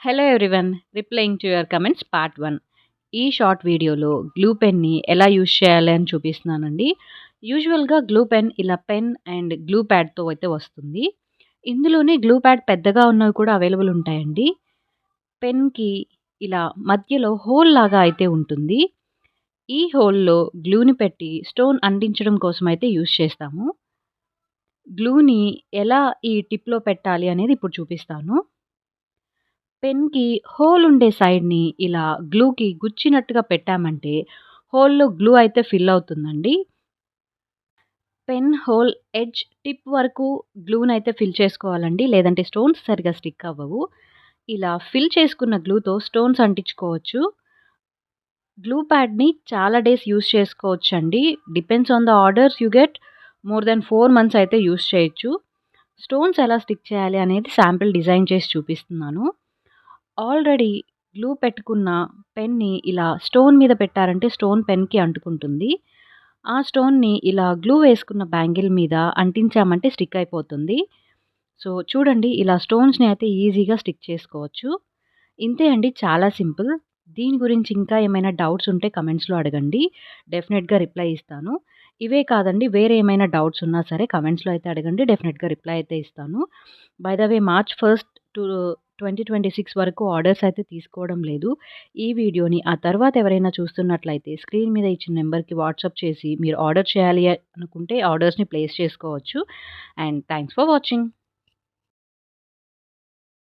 Hello everyone, replying to your comments part 1. ఈ short వీడియోలో glue పెన్‌ని ఎలా యూజ్ చేయాలి అని చూపిస్తున్నానండి. యూజువల్‌గా గ్లూ పెన్ ఇలా పెన్ అండ్ గ్లూ ప్యాడ్‌తో అయితే వస్తుంది. ఇందులోనే గ్లూ ప్యాడ్ పెద్దగా ఉన్నవి కూడా అవైలబుల్ ఉంటాయండి. పెన్‌కి ఇలా మధ్యలో హోల్ లాగా అయితే ఉంటుంది. ఈ హోల్‌లో గ్లూని పెట్టి స్టోన్ అంటించడం కోసం అయితే యూజ్ చేస్తాము. గ్లూని ఎలా ఈ టిప్‌లో పెట్టాలి అనేది ఇప్పుడు చూపిస్తాను. పెన్‌కి హోల్ ఉండే సైడ్‌ని ఇలా గ్లూకి గుచ్చినట్టుగా పెట్టామంటే, హోల్‌లో గ్లూ అయితే ఫిల్ అవుతుందండి. పెన్ హోల్ ఎడ్జ్ టిప్ వరకు గ్లూనైతే ఫిల్ చేసుకోవాలండి. లేదంటే స్టోన్స్ సరిగ్గా స్టిక్ అవ్వవు. ఇలా ఫిల్ చేసుకున్న గ్లూతో స్టోన్స్ అంటించుకోవచ్చు. గ్లూ ప్యాడ్‌ని చాలా డేస్ యూజ్ చేసుకోవచ్చండి. Depends on the orders you get. More than 4 months అయితే యూజ్ చేయొచ్చు. స్టోన్స్ ఎలా స్టిక్ చేయాలి అనేది శాంపిల్ డిజైన్ చేసి చూపిస్తున్నాను. ఆల్రెడీ గ్లూ పెట్టుకున్న పెన్‌ని ఇలా స్టోన్ మీద పెట్టారంటే స్టోన్ పెన్‌కి అంటుకుంటుంది. ఆ స్టోన్‌ని ఇలా గ్లూ వేసుకున్న బ్యాంగిల్ మీద అంటించామంటే స్టిక్ అయిపోతుంది. సో, చూడండి ఇలా స్టోన్స్‌ని అయితే ఈజీగా స్టిక్ చేసుకోవచ్చు. ఇంతే అండి, చాలా సింపుల్. దీని గురించి ఇంకా ఏమైనా డౌట్స్ ఉంటే కమెంట్స్‌లో అడగండి. డెఫినిట్‌గా రిప్లై ఇస్తాను. ఇవే కాదండి, వేరే ఏమైనా డౌట్స్ ఉన్నా సరే కమెంట్స్‌లో అయితే అడగండి. డెఫినిట్‌గా రిప్లై అయితే ఇస్తాను. By the way March 1 to 2026 వరకు ఆర్డర్స్ అయితే తీసుకోవడం లేదు. ఈ వీడియోని ఆ తర్వాత ఎవరైనా చూస్తున్నట్లయితే స్క్రీన్ మీద ఇచ్చిన నంబర్‌కి వాట్సాప్ చేసి మీరు ఆర్డర్ చేయాలి అనుకుంటే ఆర్డర్స్‌ని ప్లేస్ చేసుకోవచ్చు. And thanks for watching.